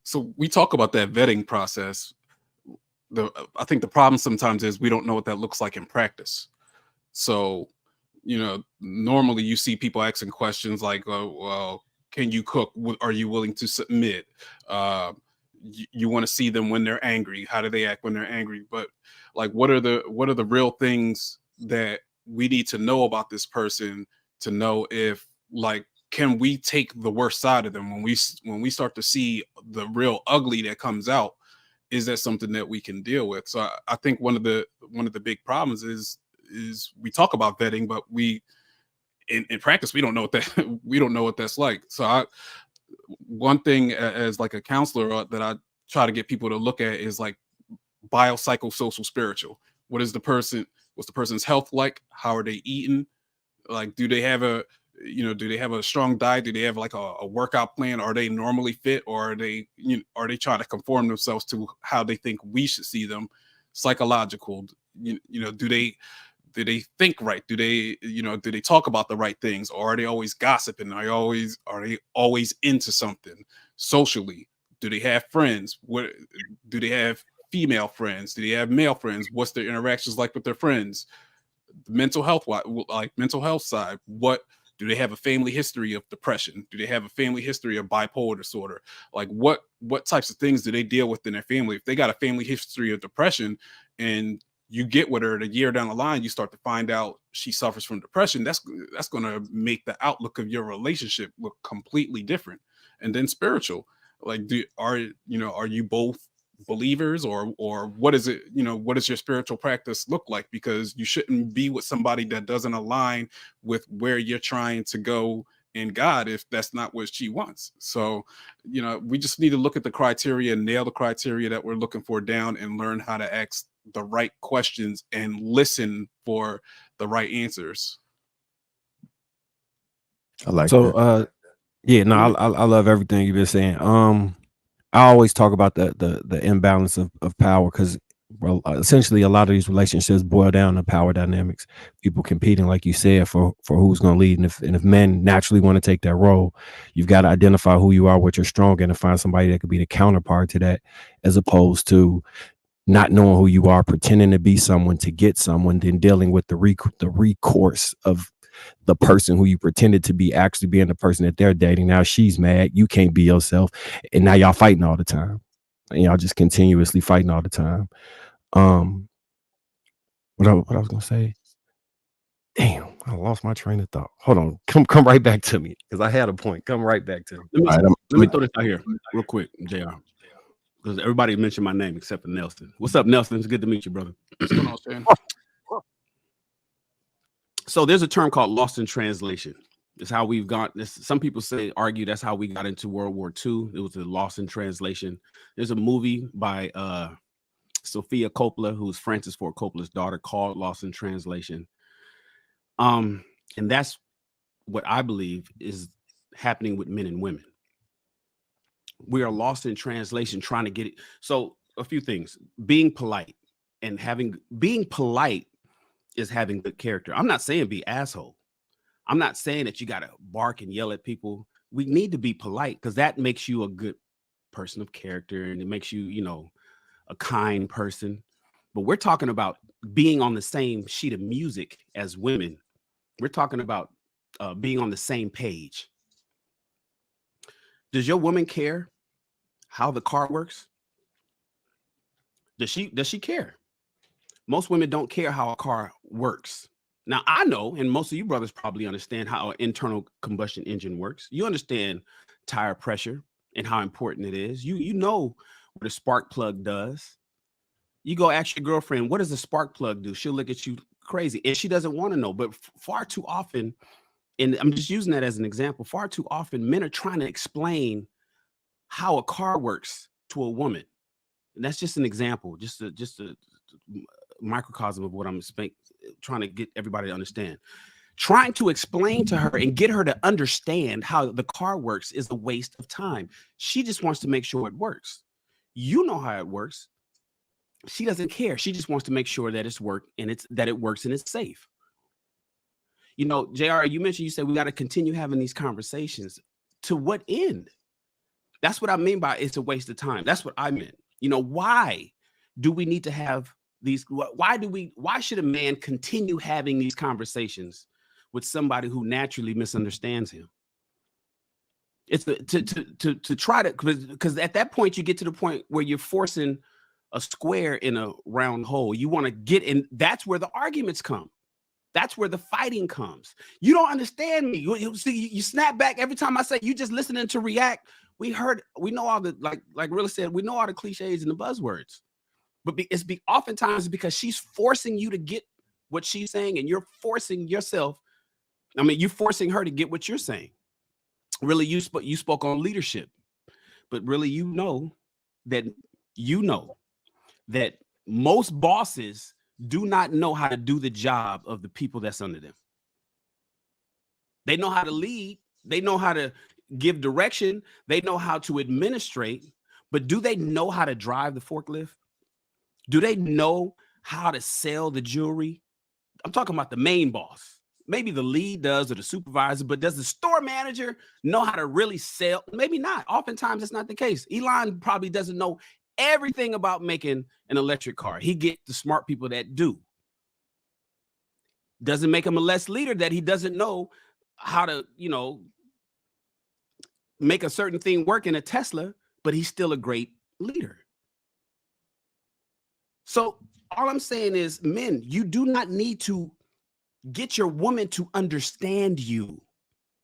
So we talk about that vetting process. I think the problem sometimes is we don't know what that looks like in practice. So, normally you see people asking questions like, oh, well, can you cook? Are you willing to submit? You want to see them when they're angry. How do they act when they're angry? But like, what are the real things that we need to know about this person to know if, like, can we take the worst side of them when we start to see the real ugly that comes out? Is that something that we can deal with? So I think one of the big problems is we talk about vetting, but in practice we don't know what that we don't know what that's like. So one thing as like a counselor that I try to get people to look at is like biopsychosocial spiritual. What's the person's health like? How are they eating? Like, do they have a strong diet? Do they have like a workout plan? Are they normally fit, or are they trying to conform themselves to how they think we should see them? Psychological, do they think right? Do they talk about the right things, or are they always gossiping? Are they always into something socially? Do they have friends? What do they have? Female friends? Do they have male friends? What's their interactions like with their friends? Mental health side, what do they have? A family history of depression? Do they have a family history of bipolar disorder? Like, what types of things do they deal with in their family? If they got a family history of depression and you get with her a year down the line, you start to find out she suffers from depression, that's going to make the outlook of your relationship look completely different. And then spiritual, like, are you both believers, or what is it? What does your spiritual practice look like? Because you shouldn't be with somebody that doesn't align with where you're trying to go in God if that's not what she wants. So we just need to look at the criteria, nail the criteria that we're looking for down, and learn how to ask the right questions and listen for the right answers. I like So, that. yeah, no, I love everything you've been saying. I always talk about the imbalance of power because, well, essentially a lot of these relationships boil down to power dynamics. People competing, like you said, for who's going to lead, and if men naturally want to take that role, you've got to identify who you are, what you're strong in, and find somebody that could be the counterpart to that, as opposed to not knowing who you are, pretending to be someone to get someone, then dealing with the recourse of the person who you pretended to be actually being the person that they're dating. Now she's mad, you can't be yourself, and now y'all fighting all the time. And y'all just continuously fighting all the time. What I was gonna say? Damn, I lost my train of thought. Hold on, come right back to me because I had a point. Come right back to me. Let me throw this out here real quick, JR, because everybody mentioned my name except for Nelson. What's up, Nelson? It's good to meet you, brother. What's going on, Shannon? So there's a term called lost in translation. It's how we've got this. Some people argue that's how we got into World War II. It was a lost in translation. There's a movie by Sofia Coppola, who's Francis Ford Coppola's daughter, called Lost in Translation. And that's what I believe is happening with men and women. We are lost in translation, trying to get it. So a few things: being polite being polite is having good character. I'm not saying be asshole. I'm not saying that you got to bark and yell at people. We need to be polite because that makes you a good person of character, and it makes you, a kind person. But we're talking about being on the same sheet of music as women. We're talking about being on the same page. Does your woman care how the car works? Does she care? Most women don't care how a car works. Now, I know, and most of you brothers probably understand how an internal combustion engine works. You understand tire pressure and how important it is. You know what a spark plug does. You go ask your girlfriend, what does a spark plug do? She'll look at you crazy, and she doesn't want to know. But far too often, and I'm just using that as an example, far too often men are trying to explain how a car works to a woman. And that's just an example, just a microcosm of what I'm trying to get everybody to understand. Trying to explain to her and get her to understand how the car works is a waste of time. She just wants to make sure it works. You know how it works. She doesn't care. She just wants to make sure that it works and it's safe. JR, you said we got to continue having these conversations. To what end? That's what I mean by it's a waste of time. That's what I meant. You know, why do we need to have these? Why should a man continue having these conversations with somebody who naturally misunderstands him? It's to try to, because at that point you get to the point where you're forcing a square in a round hole. You want to get in. That's where the arguments come. That's where the fighting comes. You don't understand me. You see, you snap back every time I say you just listening to react. We know all the like Rilla said, we know all the cliches and the buzzwords, but oftentimes because she's forcing you to get what she's saying, and you're forcing yourself. I mean, you're forcing her to get what you're saying. Really, you spoke on leadership, but really, you know that most bosses do not know how to do the job of the people that's under them. They know how to lead. They know how to give direction. They know how to administrate, but do they know how to drive the forklift? Do they know how to sell the jewelry? I'm talking about the main boss. Maybe the lead does, or the supervisor, but does the store manager know how to really sell? Maybe not. Oftentimes that's not the case. Elon probably doesn't know everything about making an electric car. He gets the smart people that do. Doesn't make him a less leader that he doesn't know how to, make a certain thing work in a Tesla, but he's still a great leader. So all I'm saying is, men, you do not need to get your woman to understand you.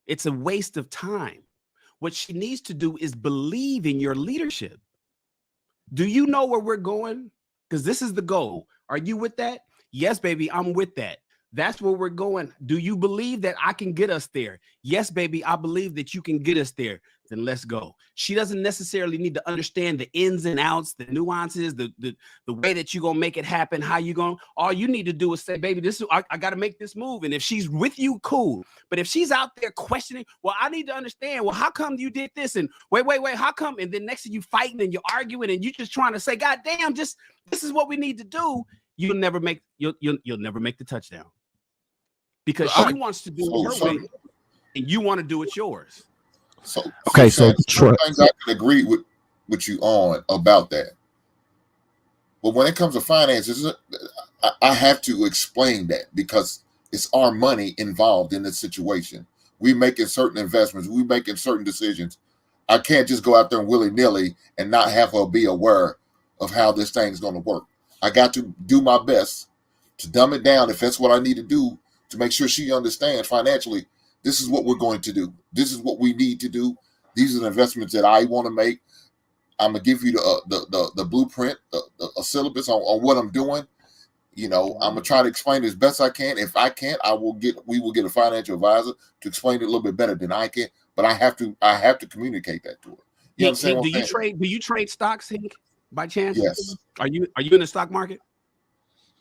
It's a waste of time. What she needs to do is believe in your leadership. Do you know where we're going? Because this is the goal. Are you with that? Yes, baby, I'm with that. That's where we're going. Do you believe that I can get us there? Yes, baby, I believe that you can get us there. Then let's go. She doesn't necessarily need to understand the ins and outs, the nuances, the way that you're going to make it happen, how you going. All you need to do is say, baby, I got to make this move. And if she's with you, cool. But if she's out there questioning, well, I need to understand, well, how come you did this? And wait, how come? And then next thing you fighting and you're arguing and you're just trying to say, God damn, this is what we need to do. You'll never make the touchdown. Because she wants to do it her way, and you want to do it yours. So okay, so some things I can agree with you on about that. But when it comes to finances, I have to explain that because it's our money involved in this situation. We're making certain investments. We're making certain decisions. I can't just go out there and willy-nilly and not have her be aware of how this thing's going to work. I got to do my best to dumb it down if that's what I need to do, to make sure she understands financially, this is what we're going to do. This is what we need to do. These are the investments that I want to make. I'm gonna give you the blueprint, a syllabus on what I'm doing. I'm gonna try to explain it as best I can. If I can't, we will get a financial advisor to explain it a little bit better than I can. But I have to communicate that to her. You understand? Do you trade stocks, Hank, by chance? Yes. Are you in the stock market?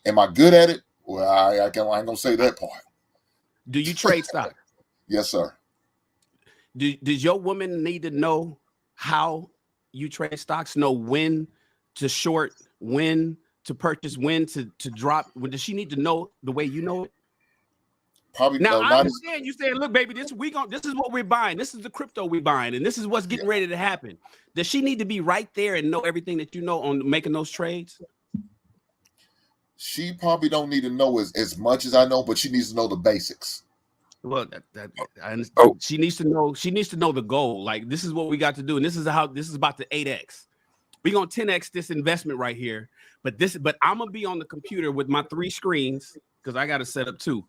Am I good at it? Well, I ain't gonna say that part. Do you trade stock? Yes, sir. Does your woman need to know how you trade stocks? Know when to short, when to purchase, when to drop? Does she need to know the way you know it? Probably. Now I understand you saying, "Look, baby, this is what we're buying. This is the crypto we're buying, and this is what's getting ready to happen." Does she need to be right there and know everything that you know on making those trades? She probably don't need to know as much as I know, but she needs to know the basics. Well, I understand. She needs to know the goal. Like, this is what we got to do, and this is about the 8x. We're gonna 10x this investment right here. But I'm gonna be on the computer with my 3 screens because I got to set up 2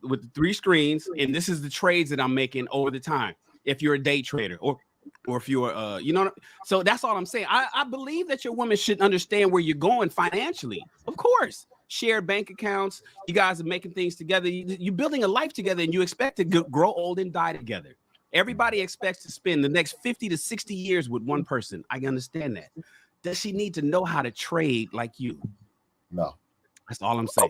with the 3 screens, and this is the trades that I'm making over the time. If you're a day trader or if you're so that's all I'm saying. I believe that your woman should understand where you're going financially. Of course, share bank accounts. You guys are making things together. You're building a life together, and you expect to grow old and die together. Everybody expects to spend the next 50 to 60 years with one person. I understand that. Does she need to know how to trade like you? No. That's all I'm saying.